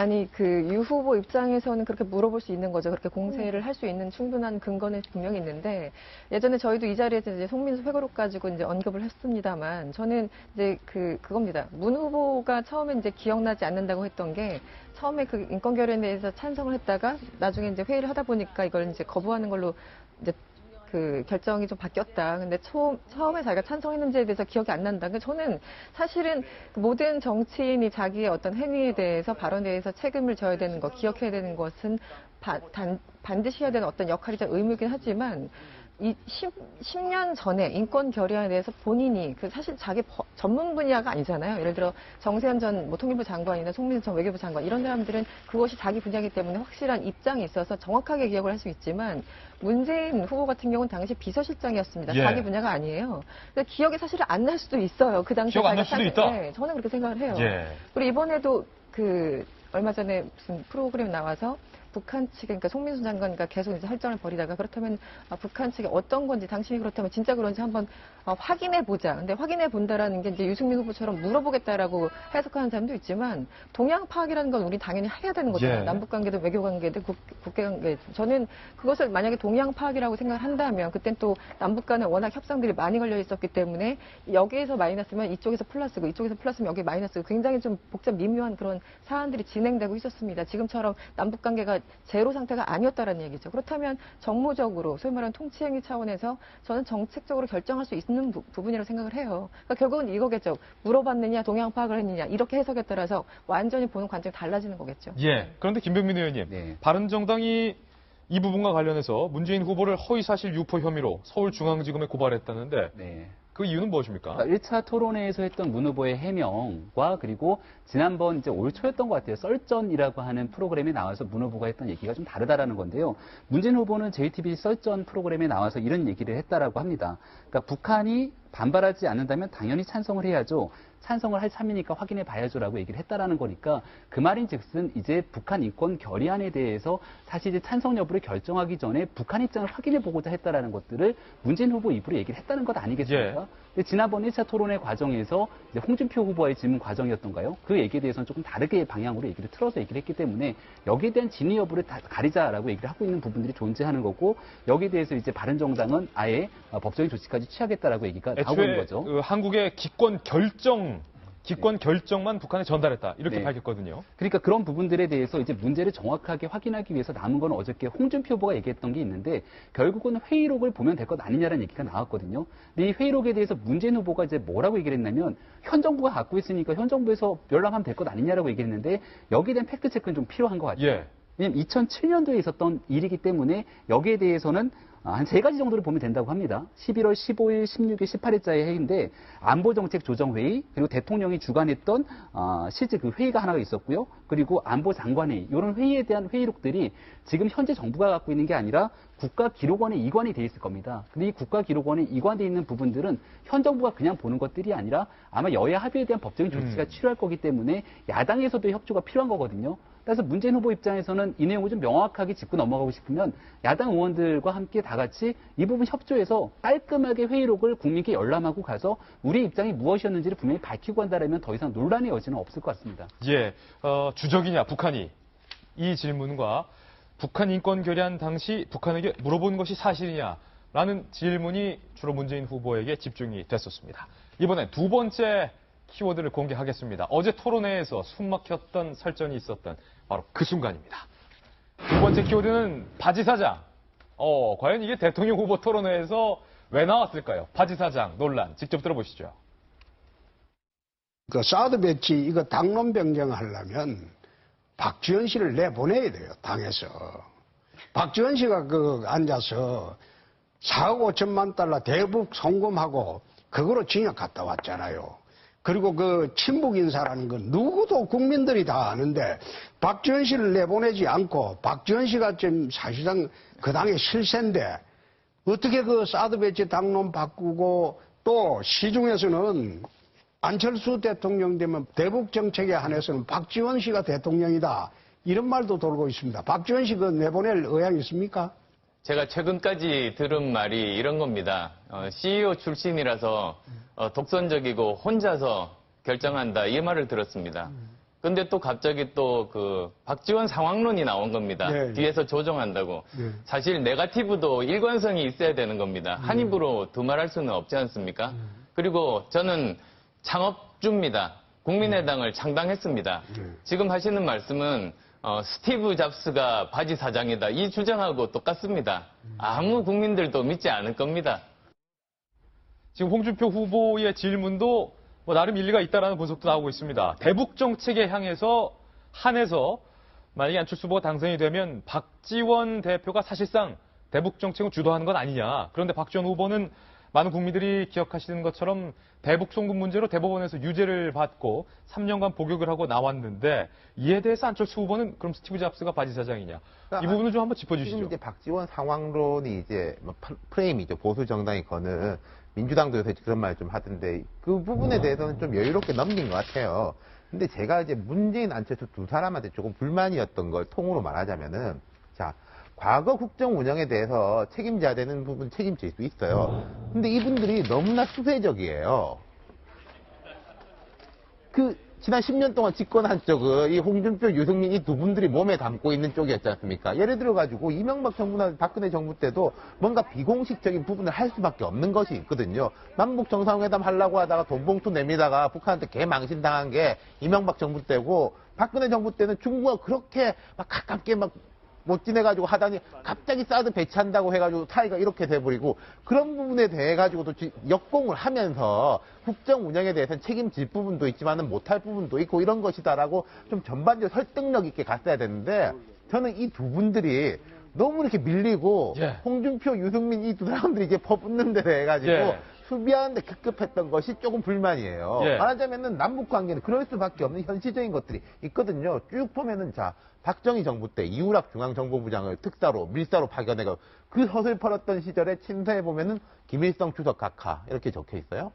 아니, 그 유 후보 입장에서는 그렇게 물어볼 수 있는 거죠. 그렇게 공세를 할 수 있는 충분한 근거는 분명히 있는데, 예전에 저희도 이 자리에서 이제 송민수 회고록 가지고 이제 언급을 했습니다만, 저는 이제 그겁니다. 문 후보가 처음에 이제 기억나지 않는다고 했던 게, 처음에 그 인권 결연에 대해서 찬성을 했다가, 나중에 이제 회의를 하다 보니까 이걸 이제 거부하는 걸로 이제 그 결정이 좀 바뀌었다. 근데 처음에 자기가 찬성했는지에 대해서 기억이 안 난다. 근데 저는 사실은 모든 정치인이 자기의 어떤 행위에 대해서 발언에 대해서 책임을 져야 되는 것, 기억해야 되는 것은 반드시 해야 되는 어떤 역할이자 의무이긴 하지만 이 10년 전에 인권 결의안에 대해서 본인이 사실 자기 전문 분야가 아니잖아요. 예를 들어 정세현 전 통일부 장관이나 송민수 전 외교부 장관 이런 사람들은 그것이 자기 분야이기 때문에 확실한 입장이 있어서 정확하게 기억을 할 수 있지만 문재인 후보 같은 경우는 당시 비서실장이었습니다. 예. 자기 분야가 아니에요. 그래서 기억이 사실 안 날 수도 있어요. 그 당시에 기억 안 날 수도 있다? 네, 저는 그렇게 생각을 해요. 예. 그리고 이번에도 얼마 전에 무슨 프로그램 나와서 북한 측에, 그러니까 송민수 장관과 계속 이제 할전을 벌이다가 그렇다면 북한 측이 어떤 건지 당신이 그렇다면 진짜 그런지 한번 확인해 보자. 근데 확인해 본다라는 게 이제 유승민 후보처럼 물어보겠다라고 해석하는 사람도 있지만 동향 파악이라는 건 우리 당연히 해야 되는 거잖아요. 예. 남북 관계든 외교 관계든 국회 관계. 저는 그것을 만약에 동향 파악이라고 생각을 한다면 그땐 또 남북 간에 워낙 협상들이 많이 걸려 있었기 때문에 여기에서 마이너스면 이쪽에서 플러스고 이쪽에서 플러스면 여기 마이너스고 굉장히 좀 복잡 미묘한 그런 사안들이 진행되고 있었습니다. 지금처럼 남북 관계가 제로 상태가 아니었다라는 얘기죠. 그렇다면 정무적으로 소위 말하는 통치행위 차원에서 저는 정책적으로 결정할 수 있는 부분이라고 생각을 해요. 그러니까 결국은 이거겠죠. 물어봤느냐, 동향 파악을 했느냐 이렇게 해석에 따라서 완전히 보는 관점이 달라지는 거겠죠. 예. 그런데 김병민 의원님, 네. 바른정당이 이 부분과 관련해서 문재인 후보를 허위사실 유포 혐의로 서울중앙지검에 고발했다는데 네. 그 이유는 무엇입니까? 1차 토론회에서 했던 문 후보의 해명과 그리고 지난번 이제 올 초였던 것 같아요. 썰전이라고 하는 프로그램에 나와서 문 후보가 했던 얘기가 좀 다르다라는 건데요. 문재인 후보는 JTBC 썰전 프로그램에 나와서 이런 얘기를 했다라고 합니다. 그러니까 북한이 반발하지 않는다면 당연히 찬성을 해야죠. 찬성을 할 참이니까 확인해 봐야죠라고 얘기를 했다라는 거니까 그 말인즉슨 이제 북한 인권 결의안에 대해서 사실 이제 찬성 여부를 결정하기 전에 북한 입장을 확인해 보고자 했다라는 것들을 문재인 후보 입으로 얘기를 했다는 것 아니겠습니까? 예. 근데 지난번 1차 토론회 과정에서 이제 홍준표 후보와의 질문 과정이었던가요? 그 얘기에 대해서는 조금 다르게 방향으로 얘기를 틀어서 얘기를 했기 때문에 여기에 대한 진위 여부를 다 가리자라고 얘기를 하고 있는 부분들이 존재하는 거고 여기에 대해서 이제 바른정당은 아예 법적인 조치까지 취하겠다라고 얘기가 나오고 있는 거죠. 그 한국의 기권 결정만 북한에 전달했다 이렇게 네. 밝혔거든요. 그러니까 그런 부분들에 대해서 이제 문제를 정확하게 확인하기 위해서 남은 건 어저께 홍준표 후보가 얘기했던 게 있는데 결국은 회의록을 보면 될 것 아니냐라는 얘기가 나왔거든요. 근데 이 회의록에 대해서 문재인 후보가 이제 뭐라고 얘기를 했냐면 현 정부가 갖고 있으니까 현 정부에서 연락하면 될 것 아니냐라고 얘기를 했는데 여기에 대한 팩트 체크는 좀 필요한 것 같아요. 예. 왜냐면 2007년도에 있었던 일이기 때문에 여기에 대해서는 한 3가지 정도를 보면 된다고 합니다. 11월 15일, 16일, 18일자의 회의인데 안보정책조정회의 그리고 대통령이 주관했던 실제 그 회의가 하나가 있었고요. 그리고 안보장관회의 이런 회의에 대한 회의록들이 지금 현재 정부가 갖고 있는 게 아니라 국가기록원에 이관이 돼 있을 겁니다. 근데 이 국가기록원에 이관돼 있는 부분들은 현 정부가 그냥 보는 것들이 아니라 아마 여야 합의에 대한 법적인 조치가 필요할 거기 때문에 야당에서도 협조가 필요한 거거든요. 그래서 문재인 후보 입장에서는 이 내용을 좀 명확하게 짚고 넘어가고 싶으면 야당 의원들과 함께 다 같이 이 부분 협조해서 깔끔하게 회의록을 국민께 열람하고 가서 우리 입장이 무엇이었는지를 분명히 밝히고 한다면 더 이상 논란의 여지는 없을 것 같습니다. 예. 주적이냐 북한이 이 질문과 북한 인권 결의안 당시 북한에게 물어본 것이 사실이냐라는 질문이 주로 문재인 후보에게 집중이 됐었습니다. 이번에 두 번째 키워드를 공개하겠습니다. 어제 토론회에서 숨막혔던 설전이 있었던 바로 그 순간입니다. 두 번째 키워드는 바지 사장. 과연 이게 대통령 후보 토론회에서 왜 나왔을까요? 바지 사장 논란 직접 들어보시죠. 그 사드 배치 이거 당론 변경하려면 박지원 씨를 내보내야 돼요. 당에서. 박지원 씨가 앉아서 4억 5천만 달러 대북 송금하고 그거로 징역 갔다 왔잖아요. 그리고 그 친북 인사라는 건 누구도 국민들이 다 아는데 박지원 씨를 내보내지 않고 박지원 씨가 지금 사실상 그 당의 실세인데 어떻게 그 사드 배치 당론 바꾸고 또 시중에서는 안철수 대통령 되면 대북 정책에 한해서는 박지원 씨가 대통령이다 이런 말도 돌고 있습니다. 박지원 씨 그 내보낼 의향이 있습니까? 제가 최근까지 들은 말이 이런 겁니다. CEO 출신이라서 독선적이고 혼자서 결정한다 이 말을 들었습니다. 근데 또 갑자기 또 그 박지원 상황론이 나온 겁니다. 네. 뒤에서 조정한다고. 네. 사실 네거티브도 일관성이 있어야 되는 겁니다. 한 입으로 두말할 수는 없지 않습니까? 그리고 저는 창업주입니다. 국민의당을 창당했습니다. 지금 하시는 말씀은 스티브 잡스가 바지 사장이다. 이 주장하고 똑같습니다. 아무 국민들도 믿지 않을 겁니다. 지금 홍준표 후보의 질문도 뭐 나름 일리가 있다라는 분석도 나오고 있습니다. 대북 정책에 한해서 만약에 안철수 후보가 당선이 되면 박지원 대표가 사실상 대북 정책을 주도하는 건 아니냐. 그런데 박지원 후보는 많은 국민들이 기억하시는 것처럼 대북 송금 문제로 대법원에서 유죄를 받고 3년간 복역을 하고 나왔는데 이에 대해서 안철수 후보는 그럼 스티브 잡스가 바지 사장이냐. 이 부분을 좀 한번 짚어주시죠. 지금 이제 박지원 상황론이 이제 프레임이죠. 보수 정당이 거는 민주당도 요새 그런 말 좀 하던데 그 부분에 대해서는 좀 여유롭게 넘긴 것 같아요. 근데 제가 이제 문재인, 안철수 두 사람한테 조금 불만이었던 걸 통으로 말하자면은 자, 과거 국정 운영에 대해서 책임져야 되는 부분 책임질 수 있어요. 근데 이분들이 너무나 수세적이에요. 지난 10년 동안 집권한 쪽은 이 홍준표, 유승민 이 두 분들이 몸에 담고 있는 쪽이었지 않습니까? 예를 들어가지고 이명박 정부나 박근혜 정부 때도 뭔가 비공식적인 부분을 할 수밖에 없는 것이 있거든요. 남북 정상회담 하려고 하다가 돈 봉투 내미다가 북한한테 개망신당한 게 이명박 정부 때고 박근혜 정부 때는 중국과 그렇게 막 가깝게 막 못 지내가지고 하다니 갑자기 사드 배치한다고 해가지고 사이가 이렇게 돼버리고 그런 부분에 대해 가지고도 역공을 하면서 국정 운영에 대해서는 책임질 부분도 있지만은 못할 부분도 있고 이런 것이다라고 좀 전반적으로 설득력 있게 갔어야 되는데 저는 이 두 분들이 너무 이렇게 밀리고 홍준표, 유승민 이 두 사람들이 이제 퍼붓는 데 해가지고 수비하는데 급급했던 것이 조금 불만이에요. 말하자면은 남북 관계는 그럴 수밖에 없는 현실적인 것들이 있거든요. 쭉 보면은 자 박정희 정부 때 이우락 중앙정보부장을 특사로 밀사로 파견해가 그 서슬퍼렀던 시절에 친서에 보면은 김일성 추석 각하 이렇게 적혀 있어요.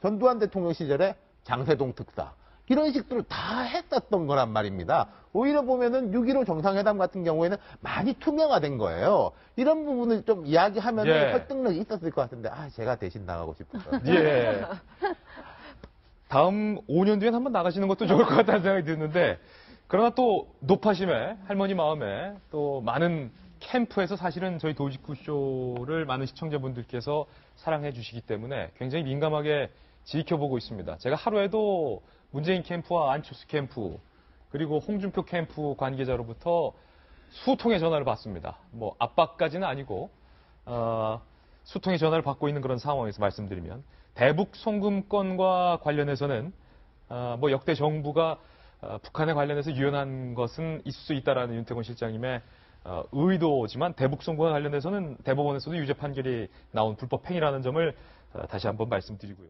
전두환 대통령 시절에 장세동 특사 이런 식들을 다 했었던 거란 말입니다. 오히려 보면은 6.15 정상회담 같은 경우에는 많이 투명화된 거예요. 이런 부분을 좀 이야기하면 설득력이 있었을 것 같은데 제가 대신 나가고 싶어요. 다음 5년 뒤엔 한번 나가시는 것도 좋을 것 같다는 생각이 드는데 그러나 또 노파심에 할머니 마음에 또 많은 캠프에서 사실은 저희 도지구쇼를 많은 시청자분들께서 사랑해 주시기 때문에 굉장히 민감하게 지켜보고 있습니다. 제가 하루에도 문재인 캠프와 안철수 캠프 그리고 홍준표 캠프 관계자로부터 수통의 전화를 받습니다. 뭐 압박까지는 아니고 수통의 전화를 받고 있는 그런 상황에서 말씀드리면 대북 송금권과 관련해서는 뭐 역대 정부가 북한에 관련해서 유연한 것은 있을 수 있다라는 윤태곤 실장님의 의도지만 대북 송금과 관련해서는 대법원에서도 유죄 판결이 나온 불법 행위라는 점을 다시 한번 말씀드리고요.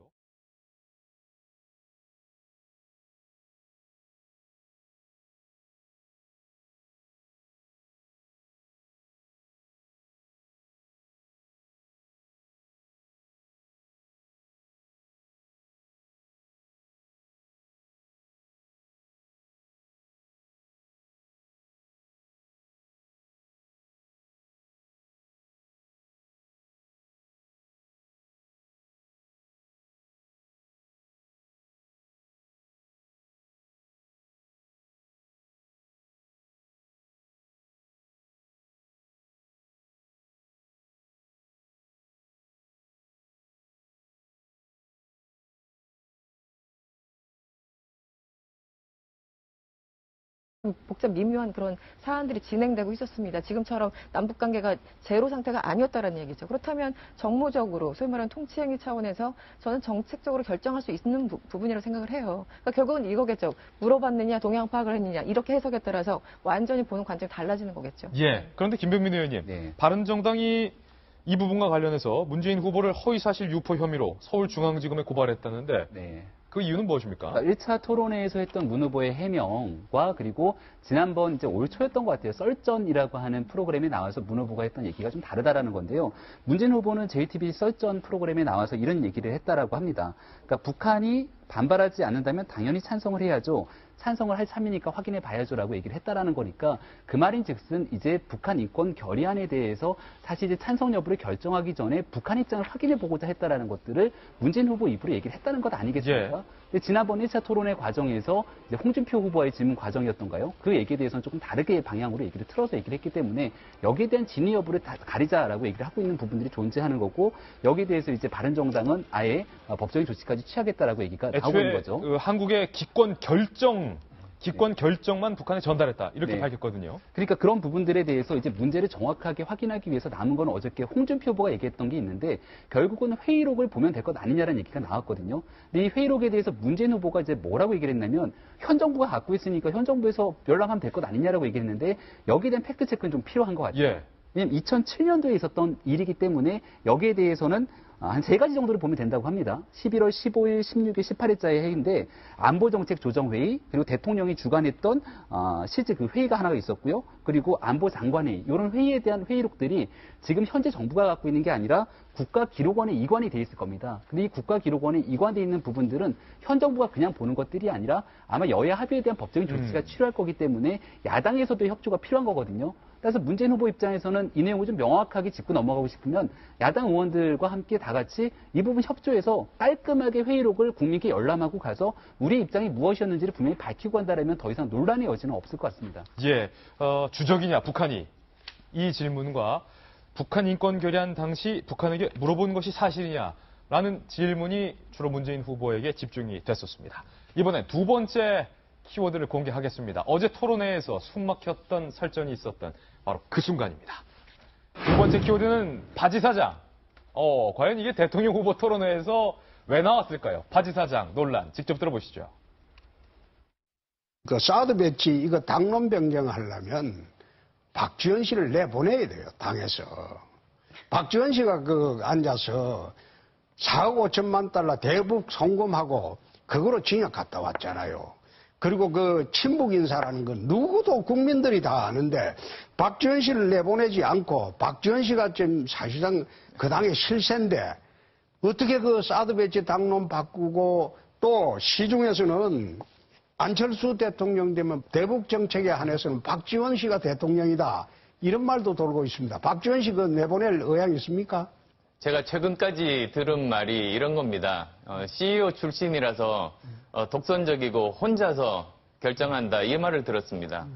복잡 미묘한 그런 사안들이 진행되고 있었습니다. 지금처럼 남북 관계가 제로 상태가 아니었다는 얘기죠. 그렇다면 정무적으로 소위 말하는 통치행위 차원에서 저는 정책적으로 결정할 수 있는 부분이라고 생각을 해요. 그러니까 결국은 이거겠죠. 물어봤느냐, 동향 파악을 했느냐 이렇게 해석에 따라서 완전히 보는 관점이 달라지는 거겠죠. 그런데 김병민 의원님, 바른정당이 이 부분과 관련해서 문재인 후보를 허위사실 유포 혐의로 서울중앙지검에 고발했다는데 그 이유는 무엇입니까? 1차 토론회에서 했던 문 후보의 해명과 그리고 지난번 이제 올 초였던 것 같아요. 썰전이라고 하는 프로그램에 나와서 문 후보가 했던 얘기가 좀 다르다라는 건데요. 문재인 후보는 JTBC 썰전 프로그램에 나와서 이런 얘기를 했다라고 합니다. 그러니까 북한이 반발하지 않는다면 당연히 찬성을 해야죠. 찬성을 할 참이니까 확인해 봐야죠라고 얘기를 했다라는 거니까 그 말인즉슨 이제 북한 인권 결의안에 대해서 사실 이제 찬성 여부를 결정하기 전에 북한 입장을 확인해 보고자 했다라는 것들을 문재인 후보 입으로 얘기를 했다는 것 아니겠습니까? 근데 지난번 1차 토론회 과정에서 이제 홍준표 후보의 질문 과정이었던가요? 그 얘기에 대해서는 조금 다르게 방향으로 얘기를 틀어서 얘기를 했기 때문에 여기에 대한 진위 여부를 다 가리자라고 얘기를 하고 있는 부분들이 존재하는 거고 여기에 대해서 이제 바른정당은 아예 법적인 조치까지 취하겠다라고 얘기가 나오고 있는 거죠. 한국의 기권 결정만 북한에 전달했다 이렇게 네. 밝혔거든요. 그러니까 그런 부분들에 대해서 이제 문제를 정확하게 확인하기 위해서 남은 건 어저께 홍준표 후보가 얘기했던 게 있는데 결국은 회의록을 보면 될 것 아니냐라는 얘기가 나왔거든요. 근데 이 회의록에 대해서 문재인 후보가 이제 뭐라고 얘기를 했냐면 현 정부가 갖고 있으니까 현 정부에서 열람하면 될 것 아니냐라고 얘기를 했는데 여기에 대한 팩트 체크는 좀 필요한 것 같아요. 예. 왜냐면 2007년도에 있었던 일이기 때문에 여기에 대해서는 한 세 가지 정도를 보면 된다고 합니다. 11월 15일, 16일, 18일자의 회의인데 안보정책조정회의 그리고 대통령이 주관했던 실제 그 회의가 하나가 있었고요. 그리고 안보장관회의 이런 회의에 대한 회의록들이 지금 현재 정부가 갖고 있는 게 아니라 국가기록원에 이관이 돼 있을 겁니다. 근데 이 국가기록원에 이관돼 있는 부분들은 현 정부가 그냥 보는 것들이 아니라 아마 여야 합의에 대한 법적인 조치가 필요할 거기 때문에 야당에서도 협조가 필요한 거거든요. 그래서 문재인 후보 입장에서는 이 내용을 좀 명확하게 짚고 넘어가고 싶으면 야당 의원들과 함께 다 같이 이 부분 협조해서 깔끔하게 회의록을 국민께 열람하고 가서 우리의 입장이 무엇이었는지를 분명히 밝히고 한다면 더 이상 논란의 여지는 없을 것 같습니다. 예, 주적이냐 북한이 이 질문과 북한 인권 결의안 당시 북한에게 물어본 것이 사실이냐라는 질문이 주로 문재인 후보에게 집중이 됐었습니다. 이번에 두 번째 키워드를 공개하겠습니다. 어제 토론회에서 숨막혔던 설전이 있었던 바로 그 순간입니다. 두 번째 키워드는 바지 사장. 과연 이게 대통령 후보 토론회에서 왜 나왔을까요? 바지 사장 논란 직접 들어보시죠. 그 사드 배치 이거 당론 변경하려면 박지원 씨를 내보내야 돼요, 당에서. 박지원 씨가 앉아서 4억 5천만 달러 대북 송금하고 그거로 징역 갔다 왔잖아요. 그리고 그 친북 인사라는 건 누구도 국민들이 다 아는데 박지원 씨를 내보내지 않고 박지원 씨가 지금 사실상 그 당의 실세인데 어떻게 그 사드 배치 당론 바꾸고 또 시중에서는 안철수 대통령 되면 대북 정책에 한해서는 박지원 씨가 대통령이다. 이런 말도 돌고 있습니다. 박지원 씨 그 내보낼 의향이 있습니까? 제가 최근까지 들은 말이 이런 겁니다. CEO 출신이라서 독선적이고 혼자서 결정한다 이 말을 들었습니다.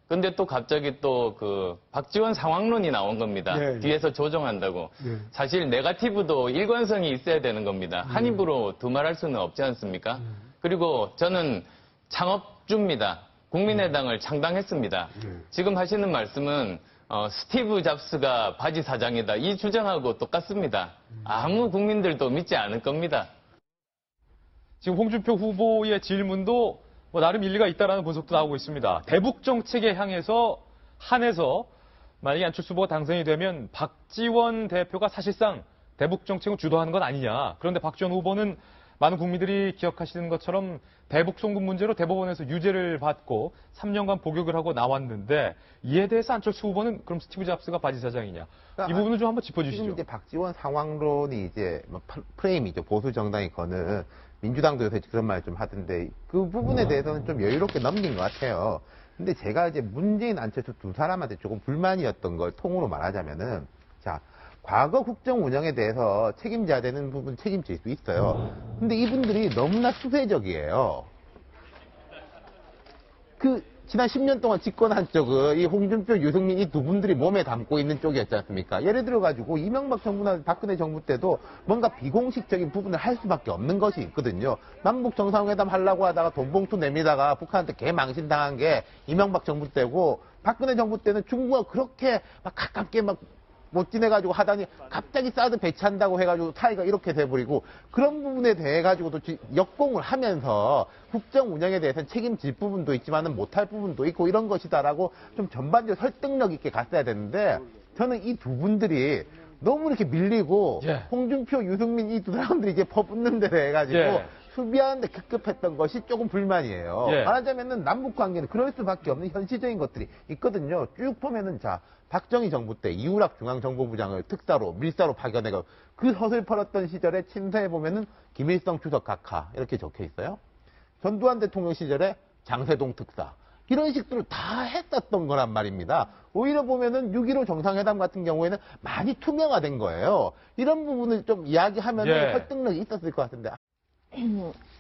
근데 또 갑자기 또 그 박지원 상황론이 나온 겁니다. 네. 뒤에서 조정한다고. 네. 사실 네거티브도 일관성이 있어야 되는 겁니다. 한 입으로 두말할 수는 없지 않습니까? 그리고 저는 창업주입니다. 국민의당을 창당했습니다. 지금 하시는 말씀은 스티브 잡스가 바지 사장이다. 이 주장하고 똑같습니다. 아무 국민들도 믿지 않을 겁니다. 지금 홍준표 후보의 질문도 나름 일리가 있다라는 분석도 나오고 있습니다. 대북 정책에 향해서 한해서 만약에 안철수 후보가 당선이 되면 박지원 대표가 사실상 대북 정책을 주도하는 건 아니냐. 그런데 박지원 후보는 많은 국민들이 기억하시는 것처럼 대북 송금 문제로 대법원에서 유죄를 받고 3년간 복역을 하고 나왔는데 이에 대해서 안철수 후보는 그럼 스티브 잡스가 바지 사장이냐. 이 부분을 좀 한번 짚어주시죠. 지금 이제 박지원 상황론이 이제 프레임이죠. 보수 정당이 거는 민주당도 요새 그런 말 좀 하던데 그 부분에 대해서는 좀 여유롭게 넘긴 것 같아요. 근데 제가 이제 문재인, 안철수 두 사람한테 조금 불만이었던 걸 통으로 말하자면은 자. 과거 국정 운영에 대해서 책임져야 되는 부분 책임질 수 있어요. 근데 이분들이 너무나 수세적이에요. 지난 10년 동안 집권한 쪽은 이 홍준표, 유승민 이 두 분들이 몸에 담고 있는 쪽이었지 않습니까? 예를 들어가지고 이명박 정부나 박근혜 정부 때도 뭔가 비공식적인 부분을 할 수밖에 없는 것이 있거든요. 남북 정상회담 하려고 하다가 돈봉투 내미다가 북한한테 개망신당한 게 이명박 정부 때고 박근혜 정부 때는 중국과 그렇게 막 가깝게 못 지내가지고 하다니 갑자기 사드 배치한다고 해가지고 사이가 이렇게 돼버리고 그런 부분에 대해 가지고도 역공을 하면서 국정 운영에 대해서는 책임질 부분도 있지만은 못할 부분도 있고 이런 것이다라고 좀 전반적으로 설득력 있게 갔어야 되는데 저는 이 두 분들이 너무 이렇게 밀리고 홍준표, 유승민 이 두 사람들이 이제 퍼붓는 데 해가지고 수비하는데 급급했던 것이 조금 불만이에요. 말하자면은 남북 관계는 그럴 수밖에 없는 현실적인 것들이 있거든요. 쭉 보면은 박정희 정부 때 이우락 중앙정보부장을 특사로 밀사로 파견해가 그 서슬퍼렀던 시절에 친서에 보면은 김일성 추석 각하 이렇게 적혀 있어요. 전두환 대통령 시절에 장세동 특사 이런 식으로 다 했었던 거란 말입니다. 오히려 보면은 6.15 정상회담 같은 경우에는 많이 투명화된 거예요. 이런 부분을 좀 이야기하면 설득력이 있었을 것 같은데.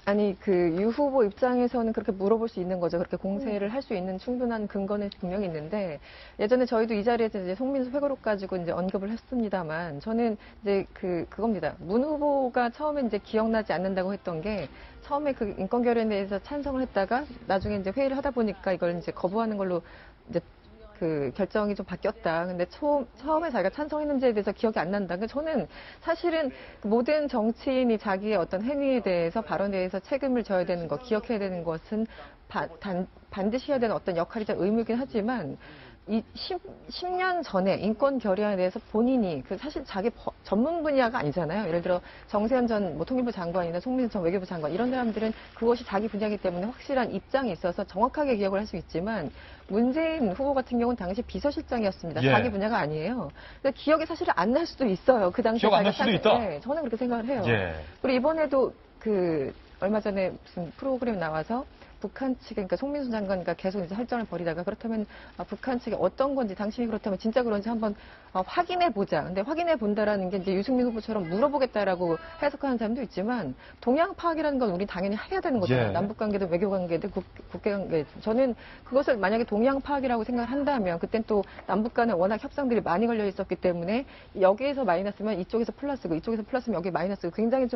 아니, 그 유 후보 입장에서는 그렇게 물어볼 수 있는 거죠. 그렇게 공세를 할 수 있는 충분한 근거는 분명히 있는데, 예전에 저희도 이 자리에서 이제 송민수 회고록 가지고 이제 언급을 했습니다만, 저는 이제 그겁니다. 문 후보가 처음에 이제 기억나지 않는다고 했던 게, 처음에 그 인권 결연에 대해서 찬성을 했다가, 나중에 이제 회의를 하다 보니까 이걸 이제 거부하는 걸로 이제 그 결정이 좀 바뀌었다. 근데 처음에 자기가 찬성했는지에 대해서 기억이 안 난다. 근데 저는 사실은 모든 정치인이 자기의 어떤 행위에 대해서 발언에 대해서 책임을 져야 되는 것, 기억해야 되는 것은 반드시 해야 되는 어떤 역할이자 의무이긴 하지만 이 10년 전에 인권 결의안에 대해서 본인이 그 사실 자기 전문 분야가 아니잖아요. 예를 들어 정세현 전 통일부 장관이나 송민수 전 외교부 장관 이런 사람들은 그것이 자기 분야이기 때문에 확실한 입장이 있어서 정확하게 기억을 할 수 있지만 문재인 후보 같은 경우는 당시 비서실장이었습니다. 예. 자기 분야가 아니에요. 그래서 기억이 사실 안 날 수도 있어요. 그 당시에 기억 안 날 수도 있다? 네, 저는 그렇게 생각을 해요. 예. 그리고 이번에도 얼마 전에 무슨 프로그램 나와서 북한 측에, 그러니까 송민수 장관과 계속 이제 설전을 벌이다가 그렇다면 북한 측이 어떤 건지 당신이 그렇다면 진짜 그런지 한번 확인해 보자. 근데 확인해 본다라는 게 이제 유승민 후보처럼 물어보겠다라고 해석하는 사람도 있지만 동향 파악이라는 건 우리 당연히 해야 되는 거잖아요. 예. 국제 관계든 외교 관계든 국회 관계. 저는 그것을 만약에 동향 파악이라고 생각을 한다면 그땐 또 남북 간에 워낙 협상들이 많이 걸려 있었기 때문에 여기에서 마이너스면 이쪽에서 플러스고 이쪽에서 플러스면 여기 마이너스고 굉장히 좀